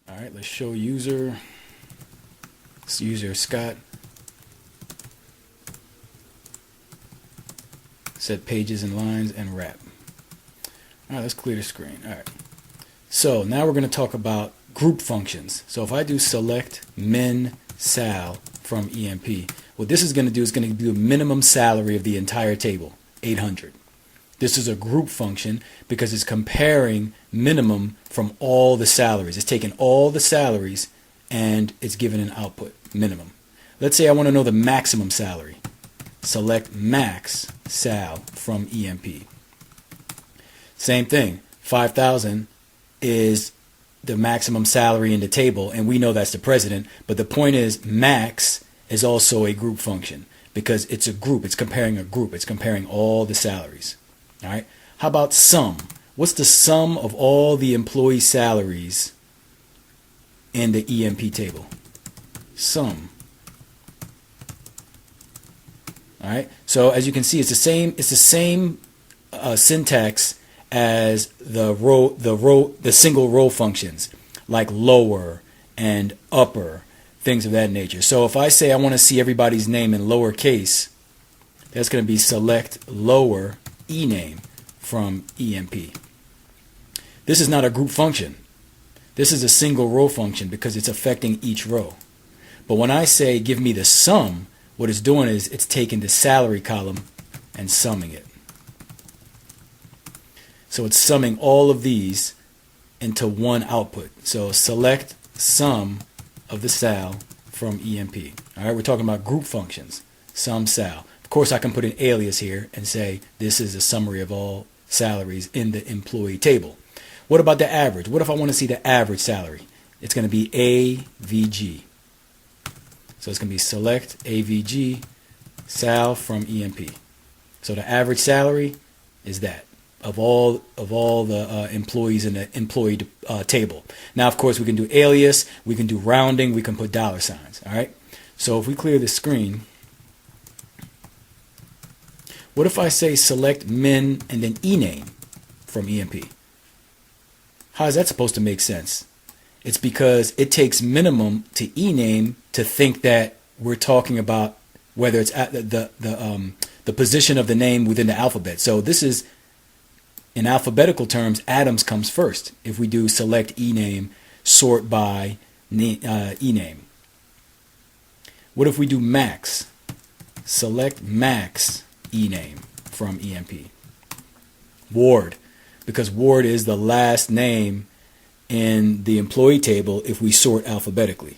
All right, let's show user. It's user Scott. Set pages and lines and wrap. All right, let's clear the screen. All right. So now we're going to talk about group functions. So if I do select min sal from EMP, what this is going to do is going to do a minimum salary of the entire table, 800. This is a group function because it's comparing minimum from all the salaries. It's taking all the salaries and it's given an output, minimum. Let's say I want to know the maximum salary. Select max sal from EMP. Same thing, 5,000 is the maximum salary in the table, and we know that's the president, but the point is max is also a group function because it's a group. It's comparing a group. It's comparing all the salaries. All right. How about sum? What's the sum of all the employee salaries in the EMP table? Sum. All right. So as you can see, it's the same syntax as the single row functions like lower and upper, things of that nature. So if I say I want to see everybody's name in lowercase, that's going to be select lower ename from EMP. This is not a group function. This is a single row function because it's affecting each row. But when I say give me the sum, what it's doing is it's taking the salary column and summing it. So it's summing all of these into one output. So select sum of the sal from EMP. All right, we're talking about group functions. Sum sal. Of course, I can put an alias here and say this is a summary of all salaries in the employee table. What about the average? What if I want to see the average salary? It's going to be AVG. So it's going to be select AVG sal from EMP. So the average salary is that of all the employees in the employee table. Now, of course, we can do alias, we can do rounding, we can put dollar signs. All right. So if we clear the screen, what if I say select min and then ename from EMP? How is that supposed to make sense? It's because it takes minimum to ename to think that we're talking about whether it's at the position of the name within the alphabet. So this is, in alphabetical terms, Adams comes first. If we do select ename, sort by ename. What if we do max? Select max ename from EMP. Ward, because Ward is the last name in the employee table if we sort alphabetically.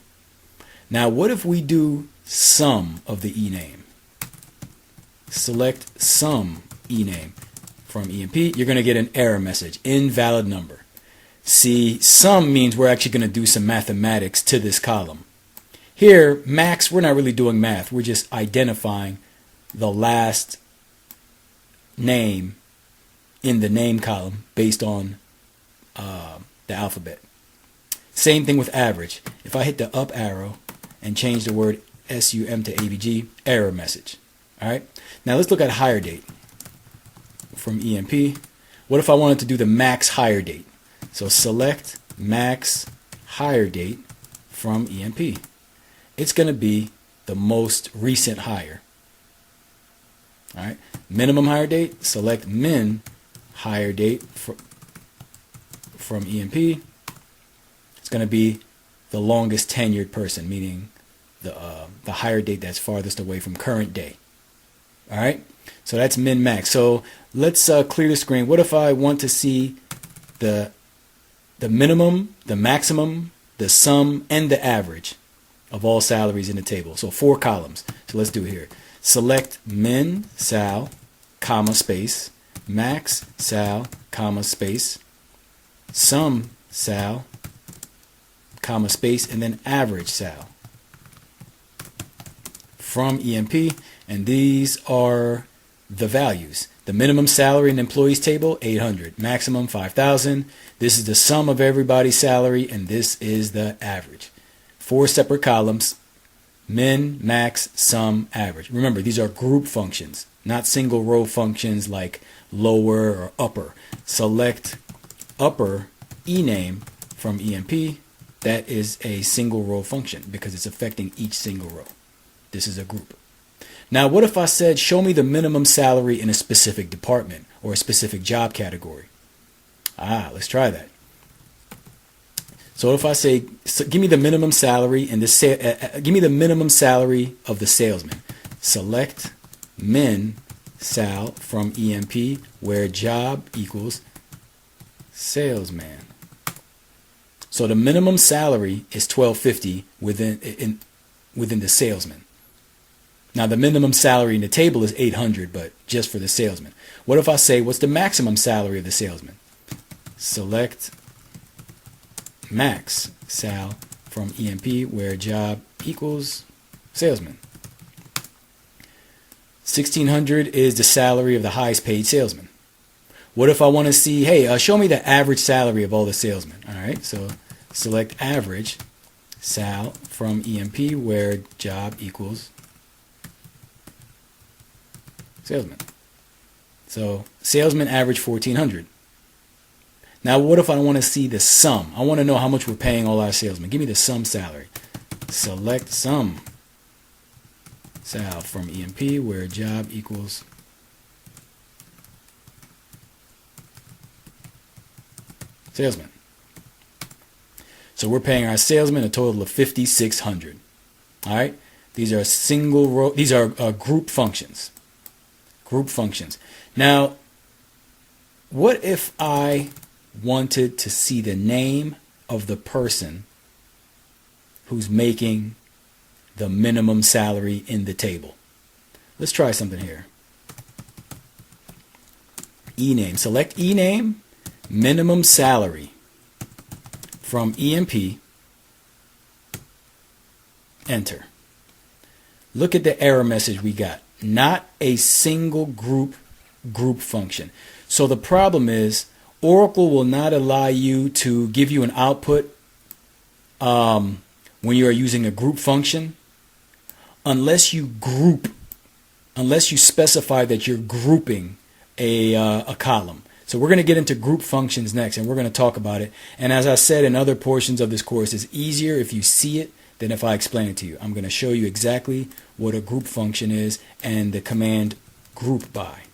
Now, what if we do sum of the ename? Select sum ename from EMP. You're going to get an error message, invalid number. See, sum means we're actually going to do some mathematics to this column. Here, max, we're not really doing math. We're just identifying the last name in the name column based on the alphabet. Same thing with average. If I hit the up arrow and change the word SUM to AVG, error message. All right. Now let's look at hire date from EMP. What if I wanted to do the max hire date? So select max hire date from EMP. It's going to be the most recent hire. All right. Minimum hire date, select min hire date from EMP. It's going to be the longest tenured person, meaning the hire date that's farthest away from current day. All right. So that's min max. So let's clear the screen. What if I want to see the minimum, the maximum, the sum, and the average of all salaries in the table? So 4 columns. So let's do it here. Select min sal, comma, space, max sal, comma, space, sum sal, comma, space, and then average sal from EMP. And these are the values. The minimum salary in the employees table, 800. Maximum, 5,000. This is the sum of everybody's salary, and this is the average. 4 separate columns. Min, max, sum, average. Remember, these are group functions, not single row functions like lower or upper. Select upper ename from EMP. that is a single row function because it's affecting each single row. This is a group. Now, what if I said, show me the minimum salary in a specific department or a specific job category? Let's try that. So if I say, give me the minimum salary and give me the minimum salary of the salesman. Select min sal from EMP where job equals salesman. So the minimum salary is $12.50 within the salesman. Now the minimum salary in the table is $800, but just for the salesman. What if I say, what's the maximum salary of the salesman? Select max sal from EMP where job equals salesman. $1,600 is the salary of the highest paid salesman. What if I want to see, hey, show me the average salary of all the salesmen? All right, so select average sal from EMP where job equals salesman. So salesman average $1,400. Now what if I want to see the sum? I want to know how much we're paying all our salesmen. Give me the sum salary. Select sum sal from EMP where job equals salesman. So we're paying our salesman a total of $5,600. All right. These are single row. These are group functions. Group functions. Now, what if I wanted to see the name of the person who's making the minimum salary in the table? Let's try something here. E-name. Select E-name, minimum salary from EMP. Enter. Look at the error message we got. Not a single group function. So the problem is Oracle will not allow you to give you an output when you are using a group function unless you specify that you're grouping a column. So we're going to get into group functions next, and we're going to talk about it. And as I said in other portions of this course, it's easier if you see it than if I explain it to you. I'm going to show you exactly what a group function is and the command group by.